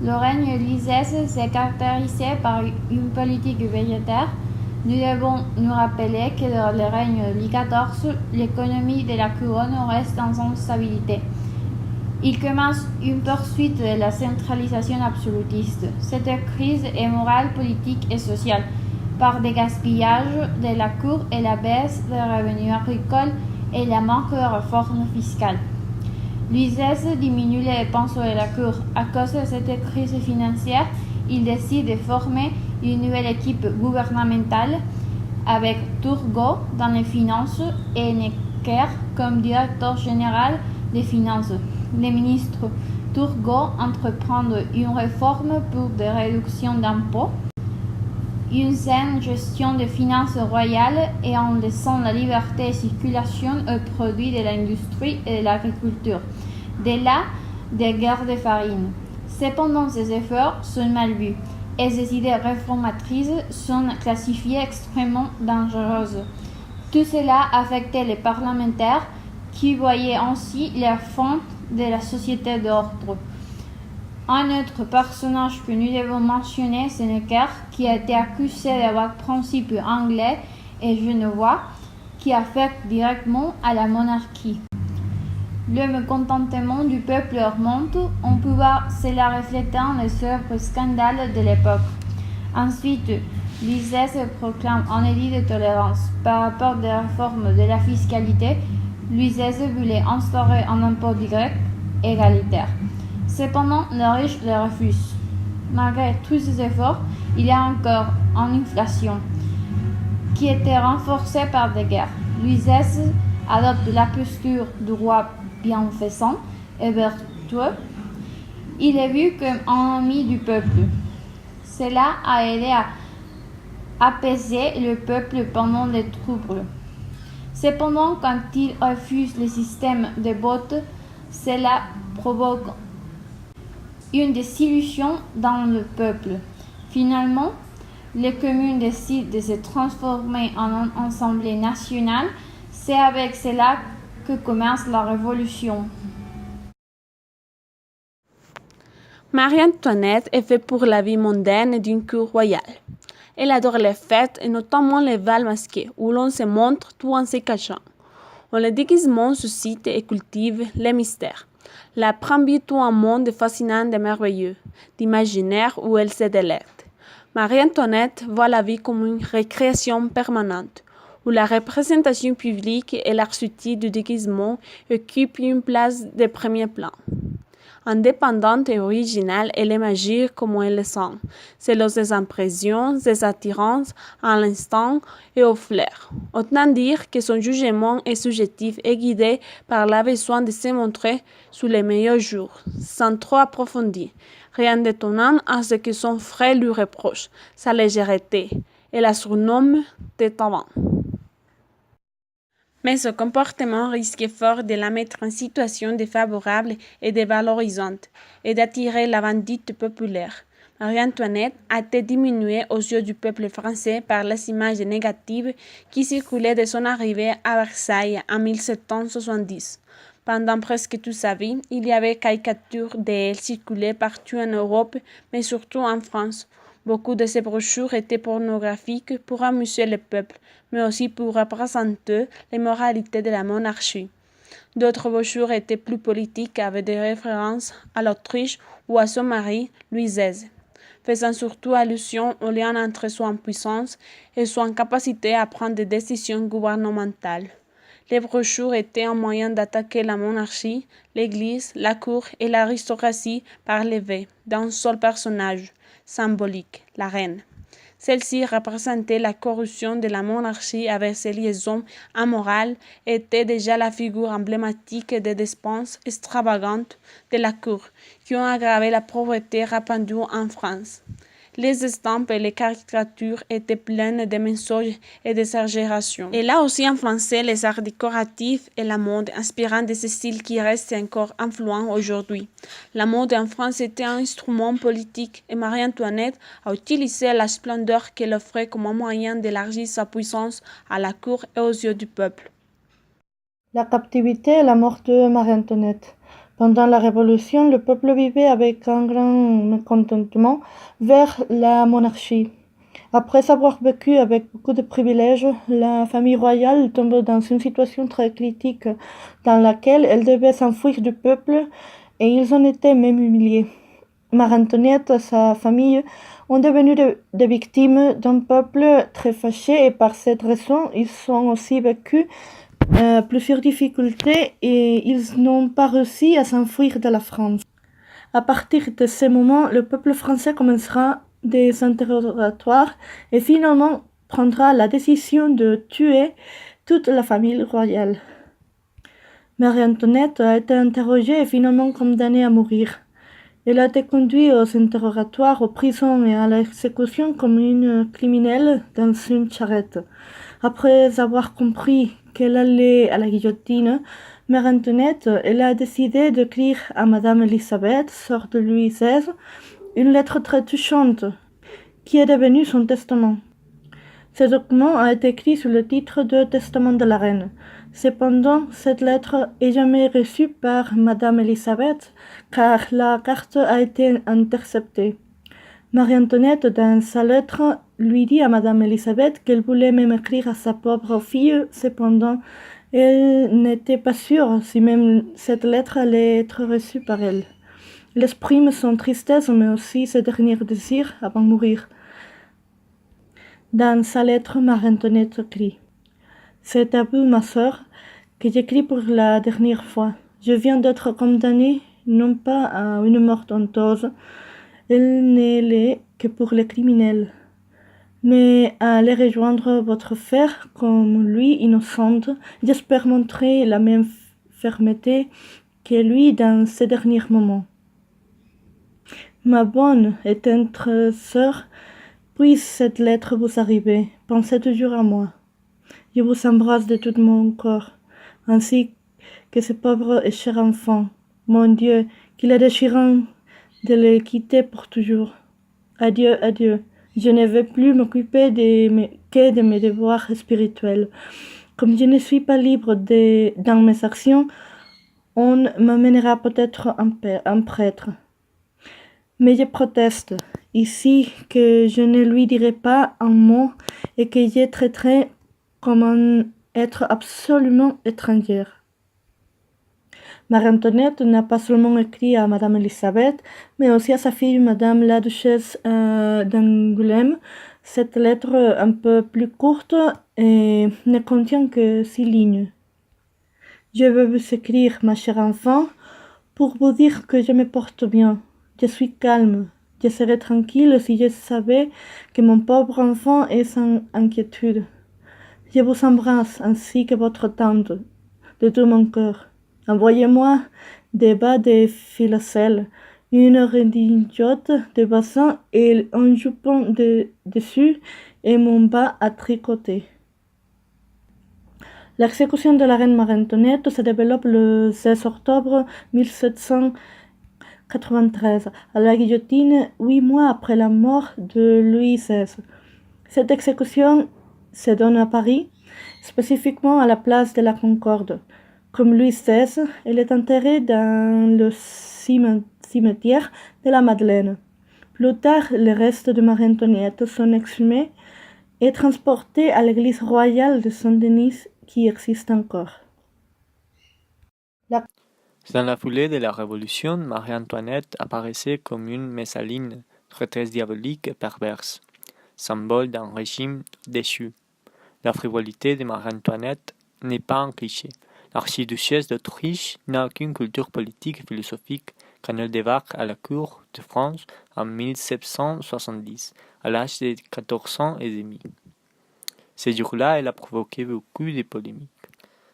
Le règne lycée s'est caractérisé par une politique budgétaire. Nous devons nous rappeler que dans le règne Louis XIV, l'économie de la couronne reste en instabilité. Il commence une poursuite de la centralisation absolutiste. Cette crise est morale, politique et sociale, par des gaspillages de la cour et la baisse des revenus agricoles et la manque de réformes fiscales. Louis XVI diminue les dépenses de la cour. À cause de cette crise financière, il décide de former une nouvelle équipe gouvernementale avec Turgot dans les finances et Necker comme directeur général des finances. Le ministre Turgot entreprend une réforme pour des réductions d'impôts, une saine gestion des finances royales et en laissant la liberté de circulation aux produits de l'industrie et de l'agriculture. De là, des guerres de farine. Cependant, ces efforts sont mal vus et ces idées réformatrices sont classifiées extrêmement dangereuses. Tout cela affectait les parlementaires qui voyaient ainsi la fin de la société d'ordre. Un autre personnage que nous devons mentionner, c'est Necker, qui a été accusé d'avoir principes anglais et genevois qui affectent directement à la monarchie. Le mécontentement du peuple remonte, on peut voir cela reflété dans les œuvres scandales de l'époque. Ensuite, Louis XVI proclame un édit de tolérance. Par rapport des réformes de la fiscalité, Louis XVI voulait instaurer un impôt direct égalitaire. Cependant, les riches le refusent. Malgré tous ces efforts, il y a encore une inflation qui était renforcée par des guerres. Louis XVI adopte la posture du roi bienfaisant et vertueux. Il est vu comme un ami du peuple. Cela a aidé à apaiser le peuple pendant les troubles. Cependant, quand il refuse le système de vote, cela provoque une désillusion dans le peuple. Finalement, les communes décident de se transformer en une assemblée nationale. C'est avec cela que commence la révolution. Marie-Antoinette est faite pour la vie mondaine d'une cour royale. Elle adore les fêtes et notamment les bals masqués où l'on se montre tout en se cachant. On le déguisement suscite et cultive les mystères. La prend tout un monde fascinant et merveilleux, d'imaginaire où elle se délecte. Marie-Antoinette voit la vie comme une récréation permanente, où la représentation publique et l'artiste du déguisement occupent une place de premier plan. Indépendante et originale, elle est magique comme elle le sent, selon ses impressions, ses attirances à l'instant et au flair. Autant dire que son jugement est subjectif et guidé par la besoin de se montrer sous les meilleurs jours, sans trop approfondir. Rien d'étonnant à ce que son frère lui reproche, sa légèreté, et la surnomme de Taban. Mais ce comportement risque fort de la mettre en situation défavorable et dévalorisante, et d'attirer la vendite populaire. Marie-Antoinette a été diminuée aux yeux du peuple français par les images négatives qui circulaient de son arrivée à Versailles en 1770. Pendant presque toute sa vie, il y avait caricatures d'elle circulées partout en Europe, mais surtout en France. Beaucoup de ces brochures étaient pornographiques pour amuser le peuple, mais aussi pour représenter les moralités de la monarchie. D'autres brochures étaient plus politiques avec des références à l'Autriche ou à son mari, Louis XVI, faisant surtout allusion au lien entre son puissance et son capacité à prendre des décisions gouvernementales. Les brochures étaient un moyen d'attaquer la monarchie, l'Église, la cour et l'aristocratie par l'éveil d'un seul personnage symbolique, la reine. Celle-ci représentait la corruption de la monarchie avec ses liaisons amorales et était déjà la figure emblématique des dépenses extravagantes de la cour qui ont aggravé la pauvreté répandue en France. Les estampes et les caricatures étaient pleines de mensonges et d'exagérations. Elle a aussi influencé les arts décoratifs et la mode, inspirant de ce style qui reste encore influent aujourd'hui. La mode en France était un instrument politique et Marie-Antoinette a utilisé la splendeur qu'elle offrait comme un moyen d'élargir sa puissance à la cour et aux yeux du peuple. La captivité et la mort de Marie-Antoinette. Pendant la Révolution, le peuple vivait avec un grand mécontentement vers la monarchie. Après avoir vécu avec beaucoup de privilèges, la famille royale tombe dans une situation très critique dans laquelle elle devait s'enfuir du peuple et ils en étaient même humiliés. Marie-Antoinette et sa famille ont devenu des victimes d'un peuple très fâché et par cette raison, ils ont aussi vécu plusieurs difficultés et ils n'ont pas réussi à s'enfuir de la France. À partir de ce moment, le peuple français commencera des interrogatoires et finalement prendra la décision de tuer toute la famille royale. Marie-Antoinette a été interrogée et finalement condamnée à mourir. Elle a été conduite aux interrogatoires, aux prisons et à l'exécution comme une criminelle dans une charrette. Après avoir compris qu'elle allait à la guillotine, Marie-Antoinette, elle a décidé d'écrire à Madame Elisabeth, sœur de Louis XVI, une lettre très touchante qui est devenue son testament. Ce document a été écrit sous le titre de Testament de la Reine. Cependant, cette lettre est jamais reçue par Madame Elisabeth car la carte a été interceptée. Marie-Antoinette, dans sa lettre, lui dit à Madame Elisabeth qu'elle voulait même écrire à sa pauvre fille. Cependant, elle n'était pas sûre si même cette lettre allait être reçue par elle. Elle exprime son tristesse mais aussi ses derniers désirs avant de mourir. Dans sa lettre, Marie-Antoinette écrit: C'est à vous, ma sœur, que j'écris pour la dernière fois. Je viens d'être condamnée non pas à une mort honteuse, elle n'est l'est que pour les criminels, mais à aller rejoindre votre frère comme lui, innocente. J'espère montrer la même fermeté que lui dans ces derniers moments. Ma bonne et tendre sœur, puisse cette lettre vous arriver. Pensez toujours à moi. Je vous embrasse de tout mon corps, ainsi que ce pauvre et cher enfant. Mon Dieu, qu'il est déchirant de le quitter pour toujours. Adieu, adieu. Je ne vais plus m'occuper que de mes devoirs spirituels. Comme je ne suis pas libre dans mes actions, on m'amènera peut-être un prêtre. Mais je proteste ici que je ne lui dirai pas un mot et que je traiterai comme un être absolument étrangère. Marie-Antoinette n'a pas seulement écrit à Madame Elisabeth, mais aussi à sa fille Madame la Duchesse d'Angoulême. Cette lettre, un peu plus courte, ne contient que 6 lignes. Je veux vous écrire, ma chère enfant, pour vous dire que je me porte bien. Je suis calme. Je serais tranquille si je savais que mon pauvre enfant est sans inquiétude. Je vous embrasse ainsi que votre tante, de tout mon cœur. Envoyez-moi des bas de filacelle, une redingote de bassin et un jupon dessus et mon bas à tricoter. L'exécution de la reine Marie-Antoinette se développe le 16 octobre 1793 à la guillotine, 8 mois après la mort de Louis XVI. Cette exécution se donne à Paris, spécifiquement à la place de la Concorde. Comme Louis XVI, elle est enterrée dans le cimetière de la Madeleine. Plus tard, les restes de Marie-Antoinette sont exhumés et transportés à l'église royale de Saint-Denis qui existe encore. Dans la foulée de la Révolution, Marie-Antoinette apparaissait comme une Messaline, traîtresse diabolique et perverse, symbole d'un régime déchu. La frivolité de Marie-Antoinette n'est pas un cliché. L'archiduchesse d'Autriche n'a aucune culture politique et philosophique quand elle débarque à la cour de France en 1770, à l'âge de 14 ans et demi. Ce jour-là, elle a provoqué beaucoup de polémiques.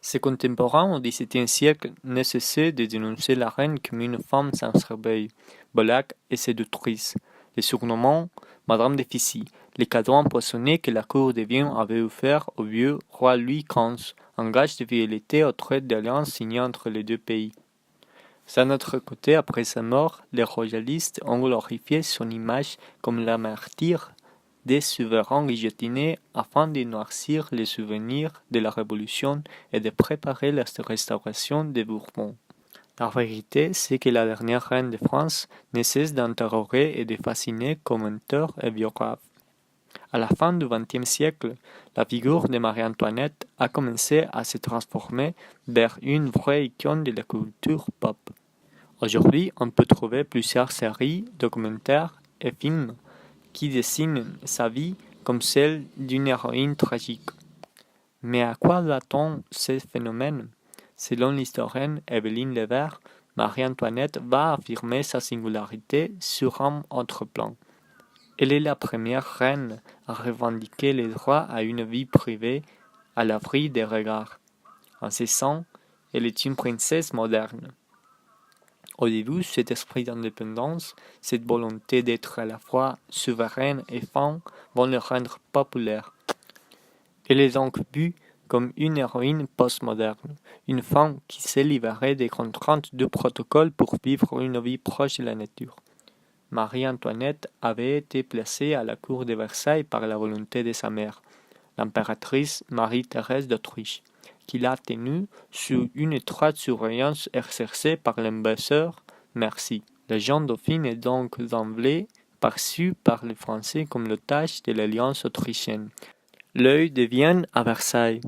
Ses contemporains au XVIIe siècle ne cessaient de dénoncer la reine comme une femme sans cerveil, volage et séductrice, les surnommant Madame de Fissy, les cadeaux empoisonnés que la cour de Vienne avait offerts au vieux roi Louis XV, en gage de fidélité au traité d'alliance signé entre les deux pays. D'un autre côté, après sa mort, les royalistes ont glorifié son image comme la martyre des souverains guillotinés afin de noircir les souvenirs de la Révolution et de préparer la restauration des Bourbons. La vérité, c'est que la dernière reine de France ne cesse d'interroger et de fasciner commentateurs et biographes. À la fin du XXe siècle, la figure de Marie-Antoinette a commencé à se transformer vers une vraie icône de la culture pop. Aujourd'hui, on peut trouver plusieurs séries, documentaires et films qui dessinent sa vie comme celle d'une héroïne tragique. Mais à quoi doit-on ce phénomène? Selon l'historienne Evelyne Levert, Marie-Antoinette va affirmer sa singularité sur un autre plan. Elle est la première reine à revendiquer le droit à une vie privée à l'abri des regards. En ce sens, elle est une princesse moderne. Au début, cet esprit d'indépendance, cette volonté d'être à la fois souveraine et femme vont le rendre populaire. Elle est donc vue comme une héroïne postmoderne, une femme qui s'est libérée des contraintes du protocole pour vivre une vie proche de la nature. Marie-Antoinette avait été placée à la cour de Versailles par la volonté de sa mère, l'impératrice Marie-Thérèse d'Autriche, qui l'a tenue sous une étroite surveillance exercée par l'ambassadeur Mercy. La jeune dauphine est donc d'emblée perçue par les Français comme l'otage de l'alliance autrichienne. L'œil de Vienne à Versailles.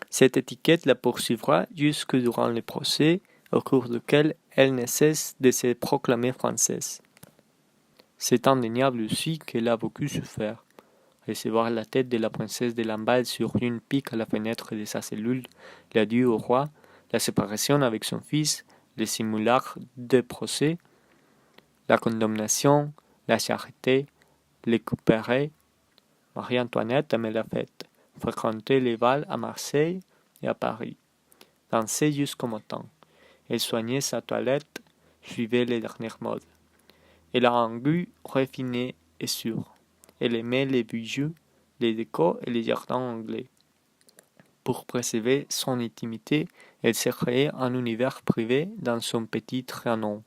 Cette étiquette la poursuivra jusque durant le procès, au cours duquel elle ne cesse de se proclamer française. C'est indéniable aussi qu'elle a beaucoup souffert. Recevoir la tête de la princesse de Lamballe sur une pique à la fenêtre de sa cellule, l'adieu au roi, la séparation avec son fils, les simulacres de procès, la condamnation, la charité, les coupérets. Marie-Antoinette aimait la fête, fréquentait les bals à Marseille et à Paris, dansait jusqu'au matin. Elle soignait sa toilette, suivait les dernières modes. Elle a un goût raffiné et sûr. Elle aimait les bijoux, les décors et les jardins anglais. Pour préserver son intimité, elle s'est créée un univers privé dans son petit Trianon.